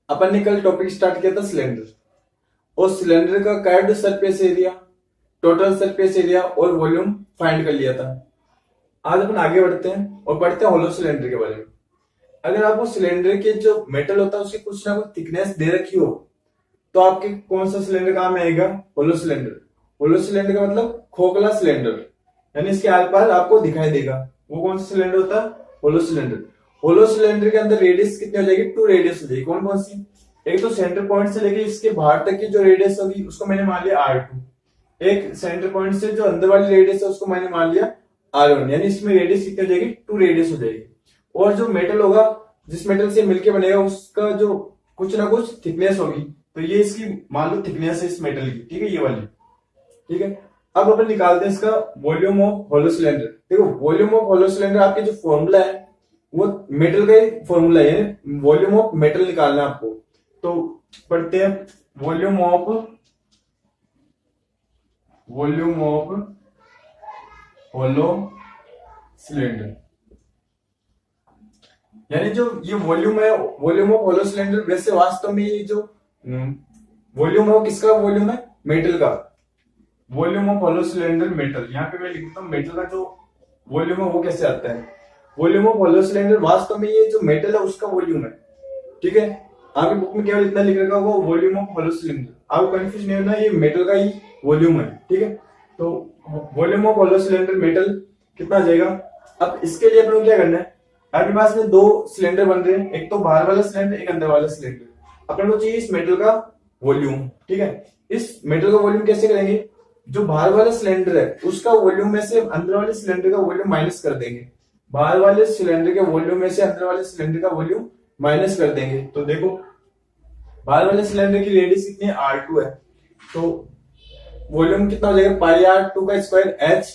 अपन ने कल topic start किया था सिलेंडर, और सिलेंडर का curved surface area, total surface area और वॉल्यूम फाइंड कर लिया था। आज अपन आगे बढ़ते हैं और पढ़ते हैं होलो सिलेंडर के बारे में। अगर आपको सिलेंडर के जो मेटल होता है उसकी कुछ ना कुछ थिकनेस दे रखी हो, तो आपके कौन सा सिलेंडर काम में आएगा? Hollow cylinder. होलो सिलेंडर का मतलब खोखला सिलेंडर, यानी इसके आर पार आपको दिखाई देगा। वो कौन सा सिलेंडर होता है? Hollow cylinder. होलो सिलेंडर के अंदर रेडियस कितनी हो जाएगी? 2 रेडियस हो जाएगी। कौन कौन सी? एक तो सेंटर पॉइंट से लेके इसके बाहर तक की जो रेडियस होगी उसको मैंने मान लिया R2। एक सेंटर पॉइंट से जो अंदर वाली रेडियस है उसको मैंने मान लिया R1, यानी इसमें रेडियस कितनी हो जाएगी? 2 रेडियस हो जाएगी। और जो मेटल होगा, जिस मेटल से मिलके बनेगा, उसका जो कुछ ना कुछ थिकनेस होगी, तो ये इसकी मान लो थिकनेस है इस मेटल की, ठीक है, ये वाली, ठीक है। अब अपन निकालते हैं इसका वॉल्यूम ऑफ होलो सिलेंडर। देखो, वॉल्यूम ऑफ होलो सिलेंडर आपके जो फॉर्मूला है वो मेटल का ही फॉर्मूला है, वॉल्यूम ऑफ मेटल निकालना है आपको। तो पढ़ते हैं वॉल्यूम ऑफ होलो सिलेंडर, यानी जो ये वॉल्यूम है, वॉल्यूम ऑफ होलो सिलेंडर, वैसे वास्तव में ये जो वॉल्यूम है किसका वॉल्यूम है? मेटल का। Volume of hollow cylinder metal, यहाँ पे मैं लिखता हूँ मेटल का जो वॉल्यूम है वो कैसे आता है। वॉल्यूम ऑफ होलो सिलेंडर वास्तव में ये जो मेटल है उसका वॉल्यूम है, ठीक है। आपकी बुक में केवल इतना लिख रखा होगा वॉल्यूम ऑफ होलो सिलेंडर, आपको कंफ्यूज नहीं होना, ये मेटल का ही वॉल्यूम है, ठीक है। तो volume of hollow cylinder metal कितना आ जाएगा? अब इसके लिए अपन क्या करना है, आपके पास में 2 सिलेंडर बन रहे हैं, एक तो बाहर वाला सिलेंडर, एक अंदर वाला सिलेंडर। अपन को चाहिए इस मेटल का वॉल्यूम, ठीक है। इस मेटल का वॉल्यूम कैसे करेंगे? जो बाहर वाला सिलेंडर है उसका वॉल्यूम में से अंदर वाले सिलेंडर का वॉल्यूम माइनस कर देंगे। बाहर वाले सिलेंडर के वॉल्यूम में से अंदर वाले सिलेंडर का वॉल्यूम माइनस कर देंगे। तो देखो, बाहर वाले सिलेंडर की रेडियस कितनी है? R2 है, तो वॉल्यूम कितना हो जाएगा? पाई R2 का स्क्वायर H।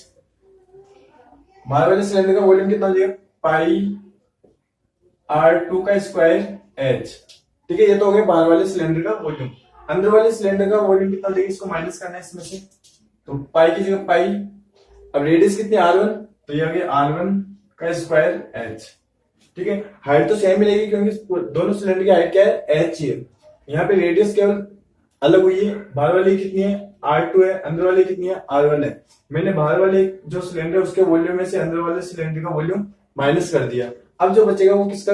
बाहर वाले सिलेंडर का वॉल्यूम कितना हो जाएगा? पाई R2 का स्क्वायर H, ठीक है। ये तो हो गया बाहर वाले सिलेंडर का वॉल्यूम। अंदर वाले सिलेंडर का वॉल्यूम कितना हो जाएगा? इसको माइनस करना है इसमें से, तो पाई की जगह पाई। अब रेडियस कितनी? R1, तो ये हो गया R1 का स्क्वायर H, ठीक है। हाइट तो सेम मिलेगी क्योंकि दोनों सिलेंडर की हाइट क्या है? H ही है। यहाँ पे रेडियस केवल अलग हुई है, बाहर वाली कितनी है? R2 है, अंदर वाली कितनी है? R1 है। मैंने बाहर वाले जो सिलेंडर उसके वॉल्यूम में से अंदर वाले सिलेंडर का वॉल्यूम माइनस कर दिया। अब जो बचेगा वो किसका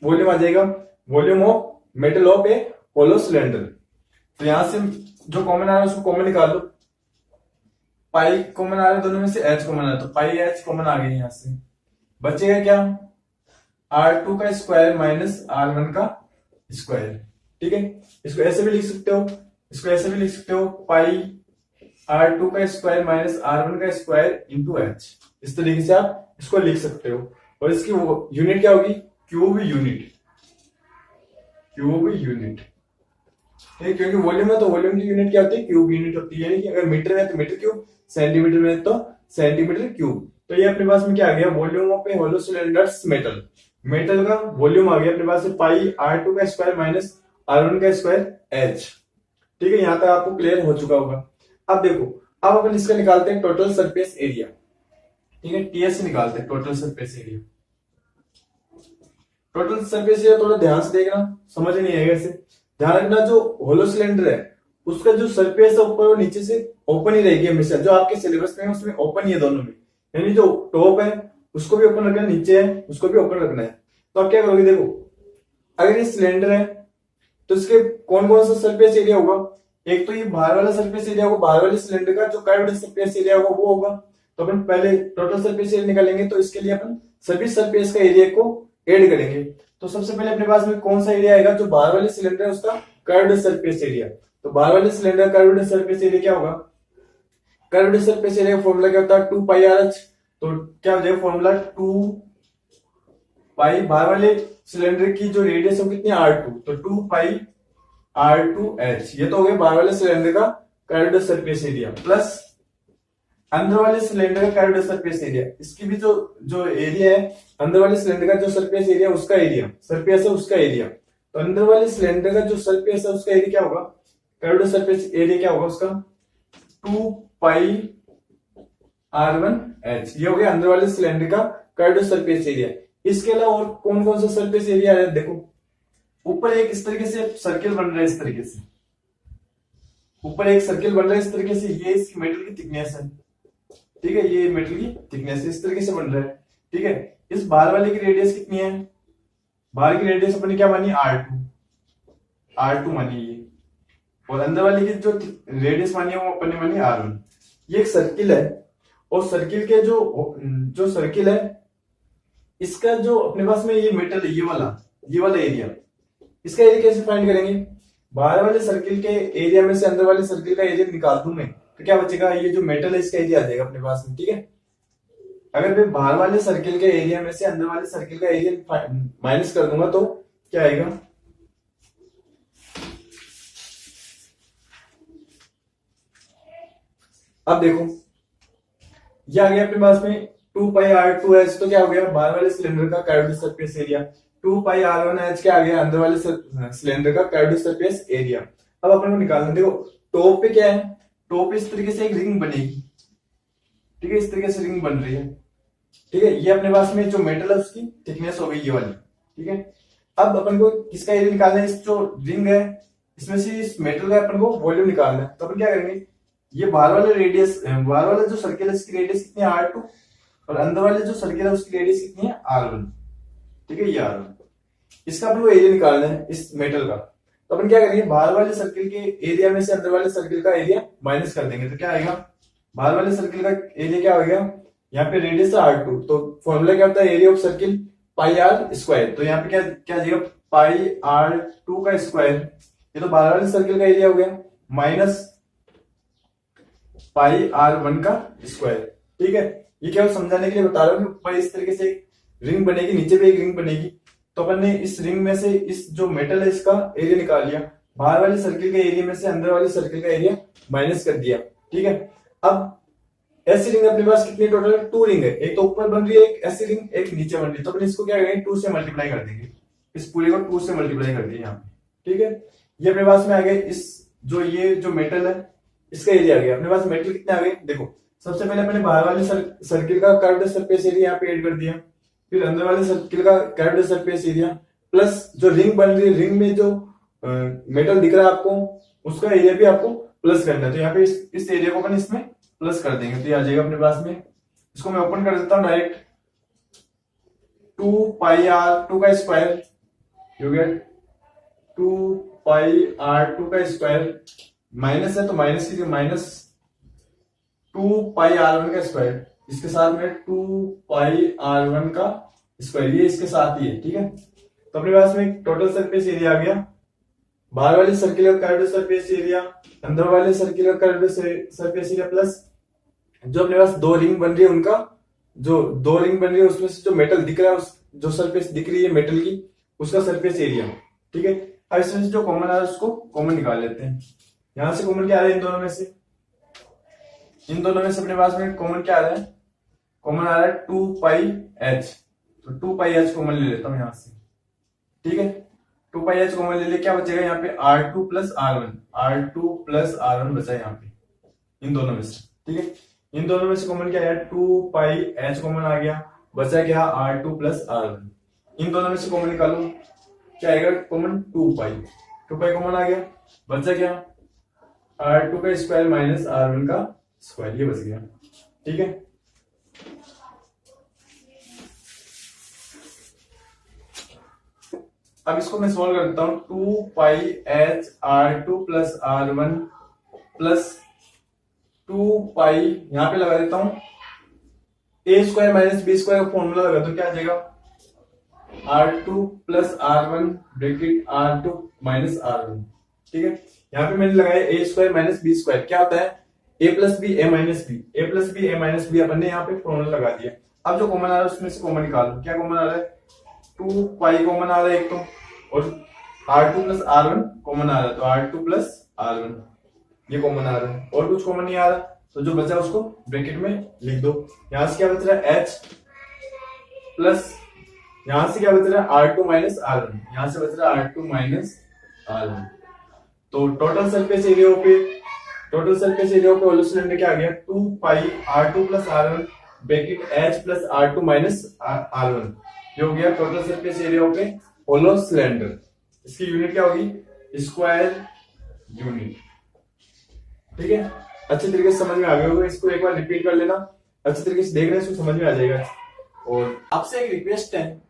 वॉल्यूम आ जाएगा? Volume of metal of a hollow cylinder. तो यहां से जो कॉमन आ रहा है उसको कॉमन निकाल दो। पाई कॉमन आ रहा है दोनों में से, H कॉमन आ रहा है, तो पाई H कॉमन आ गई। यहां से बचेगा क्या? R2 का स्क्वायर माइनस R1 का स्क्वायर, ठीक है। इसको ऐसे भी लिख सकते हो, इसको ऐसे भी लिख सकते हो, पाई R2 का स्क्वायर माइनस R1 का स्क्वायर इंटू H। इस तरीके से आप इसको लिख सकते हो। और इसकी यूनिट क्या होगी? क्यूब यूनिट, क्यूब यूनिट, ठीक, क्योंकि वॉल्यूम है तो वॉल्यूम की यूनिट क्या होती है? क्यूब यूनिट होती है। यानी कि अगर मीटर में तो मीटर क्यूब, सेंटीमीटर में तो सेंटीमीटर क्यूब। तो ये अपने पास में क्या आ गया? Volume of a hollow cylinders metal, metal का वॉल्यूम आ गया अपने पास से पाई R2 का स्क्वायर माइनस R1 का स्क्वायर H, ठीक है। यहां तक आपको क्लियर हो चुका होगा। अब देखो, अब अपन इसका निकालते हैं टोटल सरफेस एरिया, ठीक है। TS से निकालते हैं total surface area. Total surface area थोड़ा ध्यान से देखना, समझ नहीं आएगा ऐसे। ध्यान रखना, जो होलो सिलेंडर है उसका जो सरफेस है ऊपर और नीचे से ओपन ही रहेगी हमेशा। जो आपके सिलेबस में है उसमें ओपन ही है दोनों में, यानी जो टॉप है उसको भी ओपन रखना है, नीचे है उसको भी ओपन रखना है। तो आप क्या करोगे? देखो, अगर ये सिलेंडर है तो इसके कौन कौन सा सरफेस एरिया होगा? एक तो ये बाहर वाला सरफेस एरिया होगा, बाहर वाले सिलेंडर का जो कर्व्ड सरफेस एरिया होगा वो होगा। तो अपन पहले टोटल सरफेस एरिया निकालेंगे, तो इसके लिए अपन सभी सरफेस का एरिया को ऐड करेंगे। तो सबसे पहले अपने पास में कौन सा एरिया आएगा? जो बाहर वाले सिलेंडर है उसका कर्व्ड सरफेस एरिया। तो बाहर वाले सिलेंडर कर्व्ड सरफेस एरिया क्या होगा? कर्व्ड सरफेस एरिया का फॉर्मूला क्या होता है? 2 पाई RH। तो क्या हो जाएगा फॉर्मूला? 2 पाई, बाहर वाले सिलेंडर की जो रेडियस है वो कितनी है? R2, तो 2 पाई R2H। ये तो हो गया बाहर वाले सिलेंडर का कर्व्ड सरफेस एरिया, प्लस अंदर वाले सिलेंडर का कर्व्ड सरफेस एरिया। इसकी भी जो जो एरिया है, अंदर वाले सिलेंडर का जो सरफेस एरिया उसका एरिया, सरफेस है उसका एरिया। तो अंदर वाले सिलेंडर का जो सरफेस है उसका एरिया क्या होगा? कर्व्ड सरफेस एरिया क्या होगा उसका? 2 पाई R1H। ये हो गया अंदर वाले सिलेंडर का कर्व्ड सरफेस एरिया। इसके अलावा और कौन कौन सा सरफेस एरिया है? देखो, ऊपर एक इस तरीके से सर्किल बन रहा है, इस तरीके से ऊपर एक सर्किल बन रहा है इस तरीके से, ये इसकी मेटल की थिकनेस है, ठीक है, ये मेटल की थिकनेस इस तरीके से बन रहा है, ठीक है। इस बाहर वाले की रेडियस कितनी है, बाहर की रेडियस अपने क्या मानी, R2 मानी ये, और अंदर वाले की जो रेडियस मानी है वो अपने मानी R1। ये एक सर्किल है, और सर्किल के जो सर्किल है इसका जो अपने पास में ये मेटल है, ये वाला एरिया, इसका एरिया कैसे फाइंड करेंगे, बाहर वाले सर्किल के एरिया में से अंदर वाले सर्किल का एरिया निकाल दूं मैं, तो क्या बचेगा, ये जो मेटल है इसका एरिया आ जाएगा अपने पास में, ठीक है। अगर मैं बाहर वाले सर्किल के एरिया में से अंदर वाले सर्किल का एरिया माइनस कर दूंगा तो क्या आएगा, अब देखो ये आ गया अपने पास में 2πr2h, तो क्या हो गया, बाहर वाले सिलेंडर का कर्व्ड सरफेस एरिया, 2πr1h क्या आ गया, अंदर वाले सिलेंडर का कर्व्ड सरफेस एरिया। अब अपन को निकालना, देखो टॉप पे क्या है, टॉप पे इस तरीके से एक रिंग बनेगी, ठीक है, इस तरीके से रिंग बन रही है, ठीक है। ये अपने पास में जो मेटल है उसकी थिकनेस हो गई ये वाली, ठीक है। अब अपन को किसका एरिया निकालना है, इस जो रिंग है इसमें से इस मेटल का अपन को वॉल्यूम निकालना है, तो अपन क्या करेंगे, ये बाहर वाला जो सर्किल है इसकी रेडियस कितनी है, R2, और अंदर वाले जो सर्किल है उसकी रेडियस कितनी है, R1, ठीक है, ये R1। इसका अपन को एरिया निकालना है इस मेटल का, तो अपन क्या करेंगे, बाहर वाले सर्किल के एरिया में से अंदर वाले सर्किल का एरिया माइनस कर देंगे, तो क्या आएगा, बाहर वाले सर्किल का एरिया क्या हो गया, यहाँ पे रेडियस है R2, तो फॉर्मूला क्या होता है, एरिया ऑफ सर्किल πr², तो यहाँ पे क्या क्या आ जाएगा, πr2 का स्क्वायर, ये तो बाहर वाले सर्किल का एरिया हो गया, माइनस πr1 का स्क्वायर, ठीक है। ये क्या समझाने के लिए बता रहा हूँ, ऊपर इस तरीके से एक रिंग बनेगी, नीचे पे एक रिंग बनेगी, तो अपन ने इस रिंग में से इस जो मेटल है इसका एरिया निकाल लिया, बाहर वाले सर्किल के एरिया में से अंदर वाले सर्किल का एरिया माइनस कर दिया, ठीक है। अब ऐसी रिंग अपने पास कितनी टोटल, 2 रिंग है, एक तो ऊपर बन रही है एक ऐसी रिंग, एक नीचे बन रही है, तो अपन इसको क्या करेंगे, 2 से मल्टीप्लाई कर देंगे, इस पूरे को 2 से मल्टीप्लाई कर दिया यहाँ पे, ठीक है। ये अपने पास में आ गए इस ये जो मेटल है इसका एरिया आ गया, अपने पास मेटल कितने आ गए, देखो सबसे पहले अपने बाहर वाले सर्किल का कर्व्ड सरफेस एरिया यहाँ पे ऐड कर दिया, फिर अंदर वाले सर्किल का कर्व्ड सरफेस एरिया, प्लस जो रिंग बन रही है, रिंग में जो मेटल दिख रहा है आपको उसका एरिया भी आपको प्लस करना है, तो यहाँ पे इस एरिया को अपन इसमें प्लस कर देंगे, तो ये आ जाएगा अपने पास में, इसको मैं ओपन कर देता हूँ डायरेक्ट, 2πr2 का स्क्वायर हो गया, 2πr2 का स्क्वायर, माइनस है तो माइनस की माइनस 2πr1 का स्क्वायर, इसके साथ में 2πr1 का स्क्वायर, ये इसके साथ ही है, ठीक है। तो अपने पास में टोटल सरफेस एरिया आ गया, बाहर वाले सर्किल का कर्व्ड सरफेस एरिया, अंदर वाले सर्किल का कर्व्ड सरफेस एरिया, प्लस जो अपने पास 2 रिंग बन रही है उनका, जो 2 रिंग बन रही है उसमें से जो मेटल दिख रहा है, जो सरफेस दिख रही है मेटल की, उसका सरफेस एरिया, ठीक है। अब इसमें से जो कॉमन आ रहा है उसको कॉमन निकाल लेते हैं, यहां से कॉमन क्या आ रहा है, इन दोनों में से अपने पास में कॉमन क्या आ रहा है, कॉमन आ रहा है 2πh, तो 2πh कॉमन ले लेता हूं यहां से, ठीक है। 2πh कॉमन ले ले, क्या बचेगा यहाँ पे, R2 प्लस R1 बचा यहाँ पे इन दोनों में से, ठीक है। इन दोनों में से कॉमन क्या आया, 2πh कॉमन आ गया, बचा क्या, R2 प्लस R1, इन दोनों में से कॉमन निकालो, क्या आएगा कॉमन, 2π कॉमन आ गया, बचा क्या, R2 का स्क्वायर माइनस R1 का स्क्वायर, ये बच गया, ठीक है। अब इसको मैं सोल्व करता हूं, 2πh R2 plus R1 plus 2π, यहां पे लगा देता हूं a² माइनस b² का फॉर्मूला लगा दो, क्या आ जाएगा, R2 plus R1 bracket R2 minus R1, ठीक है। यहाँ पे मैंने लगाया a² माइनस b², क्या होता है, a plus b a minus b, अपन ने यहाँ पे फॉर्मूला लगा दिया। अब जो कॉमन आ रहा है उसमें से कॉमन निकालो, क्या कॉमन आ रहा है, 2π कॉमन आ रहा है एक तो, और R2 प्लस R1 कॉमन आ रहा है, तो R2 प्लस R1 ये कॉमन आ रहा है, और कुछ कॉमन नहीं आ रहा, तो जो बचा उसको ब्रैकेट में लिख दो। यहां से क्या बच रहा है, H प्लस यहां से क्या बच रहा है, R2 माइनस R1, यहां से बच रहा है R2 माइनस R1। तो टोटल सरफेस एरिया पे होलो सिलेंडर क्या आ गया, 2πr2 plus R1 bracket H plus R2 minus R1, ये हो गया टोटल सरफेस एरिया पे होलो सिलेंडर, इसकी यूनिट क्या होगी, स्क्वायर यूनिट। ठीक है, अच्छे तरीके से समझ में आ गया होगा। इसको एक बार रिपीट कर लेना, अच्छे तरीके से देख रहे हैं, समझ में आ जाएगा। और आपसे एक रिक्वेस्ट है,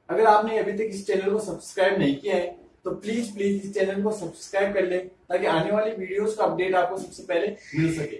अगर आपने अभी तक इस चैनल को सब्सक्राइब नहीं किया है तो प्लीज प्लीज इस चैनल को सब्सक्राइब कर लें, ताकि आने वाली वीडियोस का अपडेट आपको सबसे पहले मिल सके।